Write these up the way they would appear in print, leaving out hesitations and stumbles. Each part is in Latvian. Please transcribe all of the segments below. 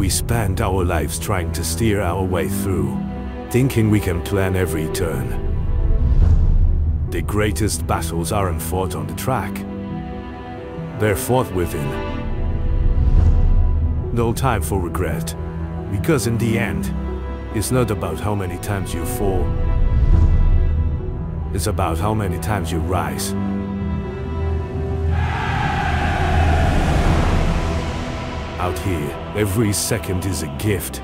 We spend our lives trying to steer our way through, thinking we can plan every turn. The greatest battles aren't fought on the track. They're fought within. No time for regret, because in the end, it's not about how many times you fall. It's about how many times you rise. Out here, every second is a gift,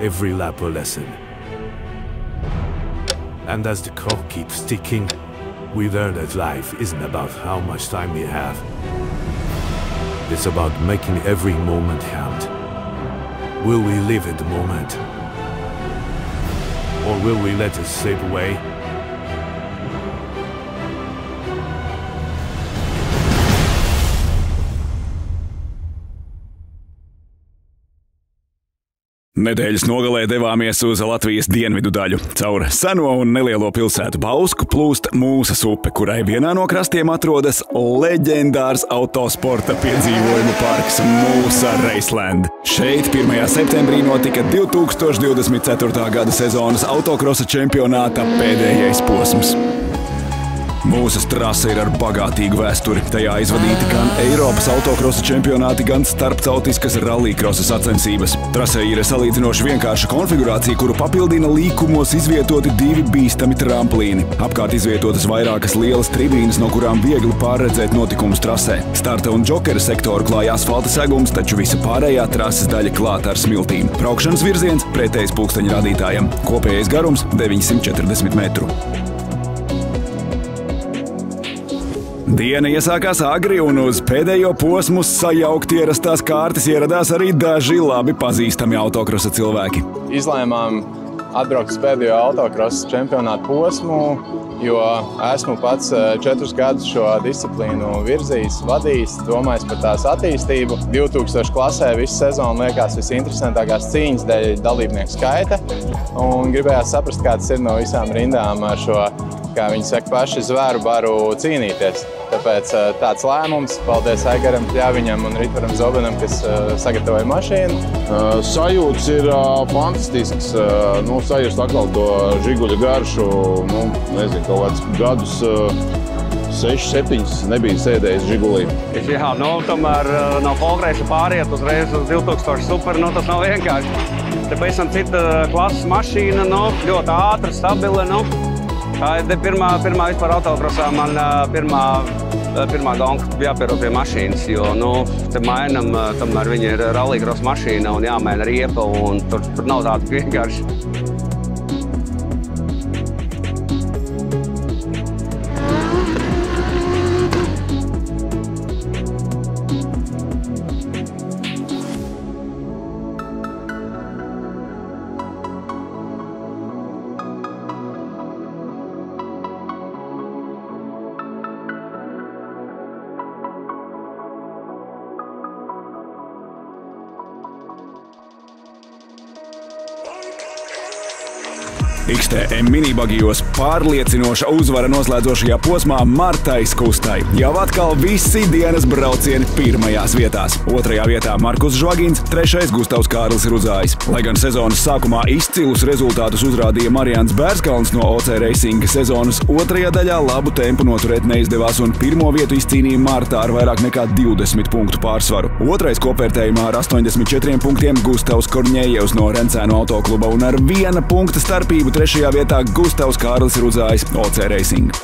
every lap a lesson. And as the clock keeps ticking, we learn that life isn't about how much time we have. It's about making every moment count. Will we live in the moment? Or will we let it slip away? Nedēļas nogalē devāmies uz Latvijas dienvidu daļu. Caur seno un nelielo pilsētu Bausku plūst Mūsas upe, kurai vienā no krastiem atrodas leģendārs autosporta piedzīvojumu parks Mūsa Raceland. Šeit 1. septembrī notika 2024. gada sezonas autokrosa čempionāta pēdējais posms. Mūsas trase ir ar bagātīgu vēsturi. Tajā izvadīti gan Eiropas autokrosa čempionāti, gan starptautiskas rallycrosa sacensības. Trasē ir salīdzinoši vienkārša konfigurācija, kuru papildina līkumos izvietoti 2 bīstami tramplīni. Apkārt izvietotas vairākas lielas tribīnes, no kurām viegli pārredzēt notikumus trasē. Starta un džokera sektoru klāja asfalta segums, taču visa pārējā trases daļa klāta ar smiltīm. Braukšanas virziens pretējs pulksteņa rādītājam. Kopējais garums 940 metru. Diena iesākās agri un uz pēdējo posmu sajaukt ierastās kārtas ieradās arī daži labi pazīstami autokrosa cilvēki. Izlēmām atbraukt uz pēdējo autokrosa čempionātu posmu, jo esmu pats 4 gadus šo disciplīnu virzījis, vadījis, domājis par tās attīstību. 2000 klasē visu sezonu liekas visinteresantākās cīņas dēļ dalībnieku skaita, un gribējās saprast, kā tas ir no visām rindām ar šo, kā viņi saka, paši zvēru baru cīnīties. Tāpēc tāds lēmums. Paldies Aigaram Pļaviņam un Ritvaram Zobenam, kas sagatavoja mašīnu. Sajūtas ir fantastisks. Sajust atkal to žiguļa garšu. Nezinu, kaut kāds gadus 6-7 nebija sēdējis žigulī. Jā, tomēr no Folgreiša pāriet uzreiz uz 2000 super, tas nav vienkārši. Te pavisam cita klases mašīna, ļoti ātra, stabila. Tā ir pirmā vispār autokrosā man pirmā gonka jāpiero pie mašīnas, jo te mainam, tomēr viņa ir rallycross mašīna un jāmaina riepa, un tur nav tāda vienkārši. XTM minibagijos pārliecinoša uzvara noslēdzošajā posmā Martai Skustai. Jau atkal visi dienas braucieni pirmajās vietās. 2. vietā Markus Žvagins, 3. Gustavs Kārlis Rudzājs. Lai gan sezonas sākumā izcilus rezultātus uzrādīja Marians Bērskalns no OC Racing, sezonas 2. daļā labu tempu noturēt neizdevās un 1. vietu izcīnīja Marta ar vairāk nekā 20 punktu pārsvaru. 2. kopvērtējumā ar 84 punktiem Gustavs Korņējevs no Rencēnu autokluba un ar 1 punkta starpību 3. vietā Gustavs Kārlis Rudzājs, OC Racing.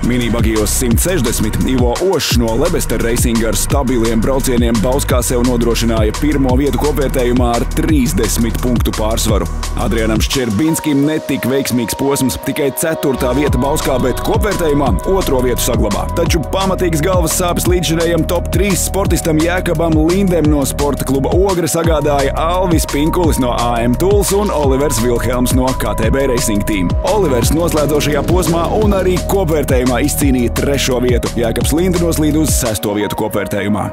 Minibagijos 160 Ivo Ošs no Lebester Racing ar stabiliem braucieniem Bauskā sev nodrošināja 1. vietu kopvērtējumā ar 30 punktu pārsvaru. Adrianam Ščerbinskim netika veiksmīgs posms, tikai 4. vieta Bauskā, bet kopvērtējumā 2. vietu saglabā. Taču pamatīgas galvas sāpes līdzšinējam top 3 sportistam Jēkabam Lindem no sporta kluba Ogre sagādāja Alvis Pinkulis no AM Tools un Olivers Vilhelms no KTB Racing Team. Olivers noslēdzošajā posmā un arī kopvērtējumā izcīnīja 3. vietu. Jēkabs Linde noslīd uz 6. vietu kopvērtējumā.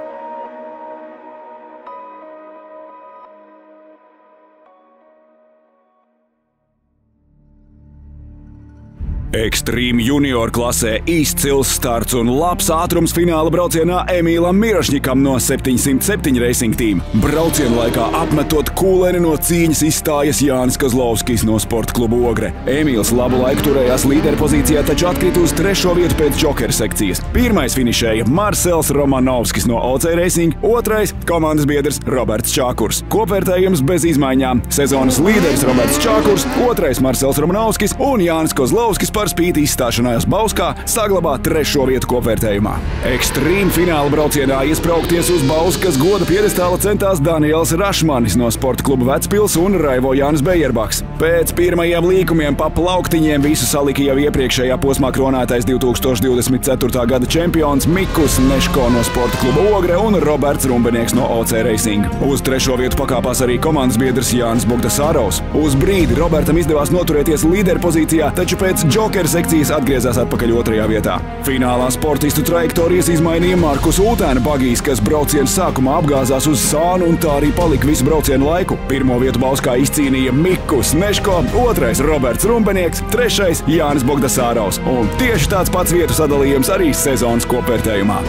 Extreme junior klasē izcils starts un labs ātrums fināla braucienā Emīlam Mirošņikam no 707 Racing Team. Brauciena laikā apmetot kūleni no cīņas izstājas Jānis Kozlovskis no Sporta kluba Ogre. Emīls labu laiku turējās līderpozīcijā, taču atkrita uz 3. vietu pēc Joker sekcijas. Pirmais finišēja Marcels Romanovskis no OC Racing, otrais komandas biedrs Roberts Čākurs. Kopvērtējums bez izmaiņām. Sezonas līderis Roberts Čākurs, otrais Marcels Romanovskis un Jānis Kozlovskis par spīti izstāšanājās Bauskā saglabā 3. vietu kopvērtējumā. Extreme fināla braucienā iespraukties uz Bauskas goda piedestāla centās Daniels Rašmanis no Sporta kluba Vecpils un Raivo Jānis Bejerbaks. Pēc pirmajiem līkumiem pa plauktiņiem visu salika jau iepriekšējā posmā kronētais 2024. gada čempions Mikus Neško no Sporta kluba Ogre un Roberts Rumbenieks no OC Racing. Uz 3. vietu pakāpās arī komandas biedrs Jānis Bogdasārovs. Uz brīdi Robertam izdevās noturēties līderpozīcijā, taču pēc Joker sekcijas atgriezās atpakaļ 2. vietā. Finālā sportistu trajektorijas izmainīja Markus Ultēna bagijs, kas brauciena sākumā apgāzās uz sānu un tā arī palika visu braucienu laiku. 1. vietu Bauskā izcīnīja Mikus Neško, 2. Roberts Rumbenieks, 3. Jānis Bogdasārovs. Un tieši tāds pats vietu sadalījums arī sezonas kopvērtējumā.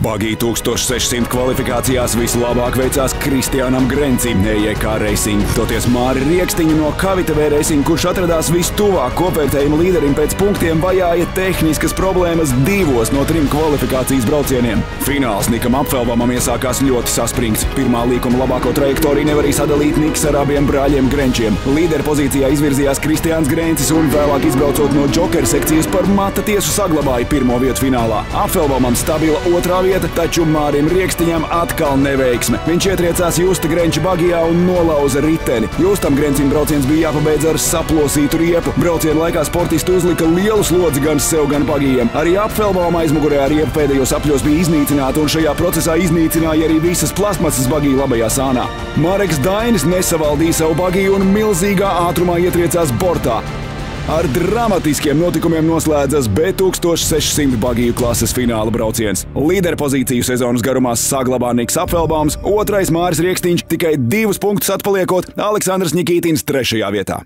Bagī 1600 kvalifikācijās vislabāk veicās Kristiānam Grencim EJK Racing. Toties Māri Riekstiņu no KVTV Racing, kurš atradās vistuvāk kopvērtējuma līderim pēc punktiem, vajāja tehniskas problēmas 2 no 3 kvalifikācijas braucieniem. Fināls Nikam Apfelbamam iesākās ļoti saspringts. Pirmā līkuma labāko trajektoriju nevarīja sadalīt Niks ar abiem brāļiem Grenčiem. Līderpozīcijā izvirzījās Kristiāns Grencis un vēlāk izbraucot no Joker sekcijas par mata tiesu saglabāja 1. vietu finālā. Apfelbamam stabila 2. vieta, taču Mārim Riekstiņam atkal neveiksme. Viņš ietriecās Justa Grenča bagijā un nolauza riteni. Justam Grencim brauciens bija jāpabeidz ar saplosītu riepu. Brauciena laikā sportisti uzlika lielu slodzi gan sev, gan bagijiem. Arī Apfelbama aizmugurējā riepa pēdējos apļos bija iznīcināta, un šajā procesā iznīcināja arī visas plasmasas bagiju labajā sānā. Mareks Dainis nesavaldīja savu bagiju un milzīgā ātrumā ietriecās bortā. Ar dramatiskiem notikumiem noslēdzas B1600 bagiju klases fināla brauciens. Līderpozīciju sezonas garumā saglabā Niks Apfelbams, 2. Māris Riekstiņš, tikai 2 punktus atpaliekot, Aleksandrs Nikītins 3. vietā.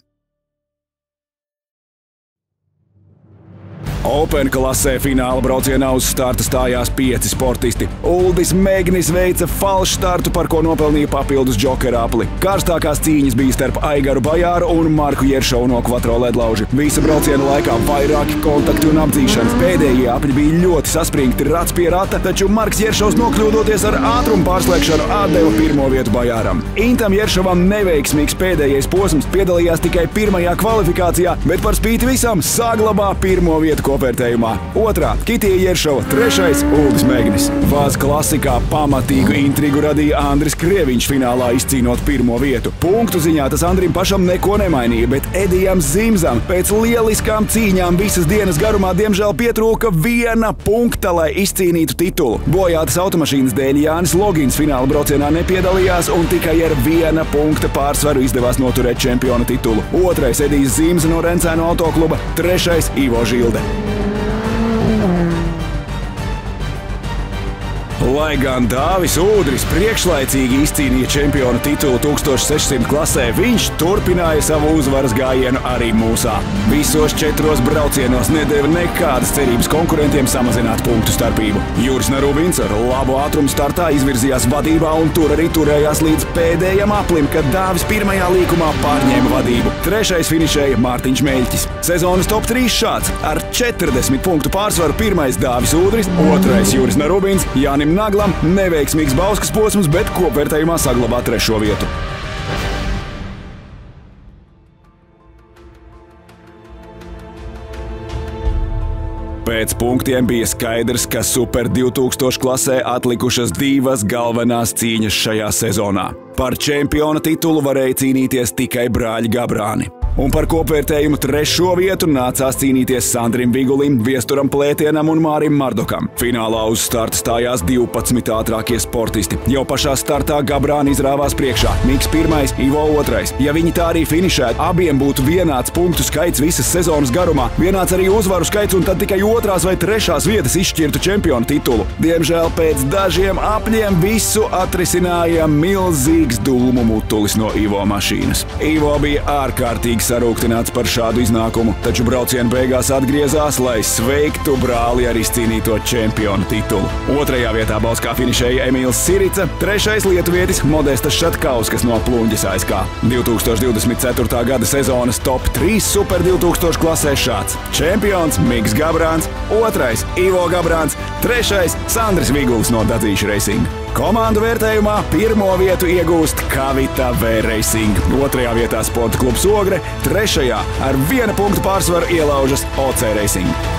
Open klasē fināla braucienā uz starta stājās 5 sportisti. Uldis Megnis veica falšu startu, par ko nopelnīja papildus Joker apli. Karstākās cīņas bija starp Aigaru Bajāru un Marku Jeršovu no Quattro ledlauži. Visa brauciena laikā vairāki kontakti un apdzīšanas. Pēdējie apļi bija ļoti saspringti rats pie rata, taču Marks Jeršovs nokļūdoties ar ātrumu pārslēgšanu atdeva 1. vietu Bajāram. Intam Jeršovam neveiksmīgs pēdējais posms, piedalījās tikai 1. kvalifikācijā, bet par spīti visam saglabā 1. vietu kopvērtējumā. 2. Kitija Jeršova, 3. Uldis Megnis. Vāz klasikā pamatīgu intrigu radīja Andris Krieviņš finālā izcīnot 1. vietu. Punktu ziņā tas Andrim pašam neko nemainīja, bet Edijam Zimzam pēc lieliskām cīņām visas dienas garumā diemžēl pietrūka 1 punkta, lai izcīnītu titulu. Bojātas automašīnas dēļ Jānis Logins fināla braucienā nepiedalījās un tikai ar 1 punkta pārsvaru izdevās noturēt čempiona titulu. 2. Edijs Zimza no Rencēnu autokluba, 3. Ivo Žilde. Lai gan Dāvis Ūdris priekšlaicīgi izcīnīja čempiona titulu 1600 klasē, viņš turpināja savu uzvaras gājienu arī mūsā. Visos 4 braucienos nedeva nekādas cerības konkurentiem samazināt punktu starpību. Juris Narubins ar labu ātrumu startā izvirzījās vadībā un tur arī turējās līdz pēdējam aplim, kad Dāvis 1. līkumā pārņēma vadību. 3. finišēja Mārtiņš Meļķis. Sezonas top 3 šāds. Ar 40 punktu pārsvaru 1. Dāvis Ūdris, 2. Juris Narubins, Jānim Naglam neveiksmīgs Bauskas posms, bet kopvērtējumā saglabā 3. vietu. Pēc punktiem bija skaidrs, ka Super 2000 klasē atlikušas 2 galvenās cīņas šajā sezonā. Par čempiona titulu varēja cīnīties tikai brāļi Gabrāni. Un par kopvērtējumu 3. vietu nācās cīnīties Sandrim Vigulim, Viesturam Plētienam un Mārim Mardokam. Finālā uz starta stājās 12 ātrākie sportisti. Jau pašā startā Gabrāni izrāvās priekšā, Miks 1, Ivo 2. Ja viņi tā arī finišētu, abiem būtu vienāds punktu skaits visas sezonas garumā, vienāds arī uzvaru skaits, un tad tikai 2. vai 3. vietas izšķirtu čempionu titulu. Diemžēl pēc dažiem apļiem visu atrisināja milzīgs dūmu mutulis no Ivo mašīnas. Ivo bija ārkārtīgi sarūktināts par šādu iznākumu, taču brauciena beigās atgriezās, lai sveiktu brāli ar izcīnīto čempionu titulu. 2. vietā Bauskā finišēja Emīls Sirica, 3. lietuvietis Modestas Šatkauskas no Pluņģes ASK. 2024. gada sezonas top 3 Super 2000 klasē šāds: čempions Miks Gabrāns, 2. Ivo Gabrāns, 3. Sandris Viguls no Dadzīša Racing. Komandu vērtējumā 1. vietu iegūst Kavita V Racing, 2. vietā Sporta klubs Ogre, 3. ar 1 punktu pārsvaru ielaužas OC Racing.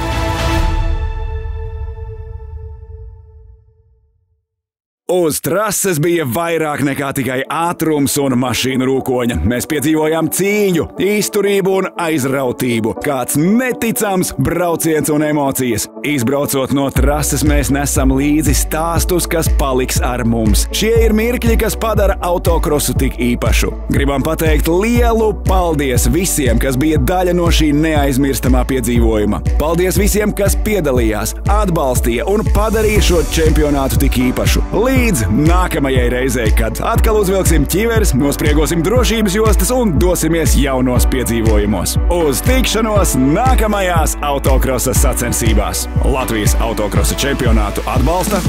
Uz trases bija vairāk nekā tikai ātrums un mašīnu rūkoņa. Mēs piedzīvojām cīņu, izturību un aizrautību. Kāds neticams brauciens un emocijas. Izbraucot no trases, mēs nesam līdzi stāstus, kas paliks ar mums. Šie ir mirkļi, kas padara autokrosu tik īpašu. Gribam pateikt lielu paldies visiem, kas bija daļa no šī neaizmirstamā piedzīvojuma. Paldies visiem, kas piedalījās, atbalstīja un padarīja šo čempionātu tik īpašu. Līdz nākamajai reizei, kad atkal uzvilksim ķiveres, nospriegosim drošības jostas un dosimies jaunos piedzīvojumos. Uz tikšanos nākamajās autokrosa sacensībās! Latvijas autokrosa čempionātu atbalsta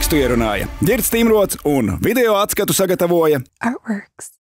tekstu ierunāja Girts Timrots un video atskatu sagatavoja Artworks.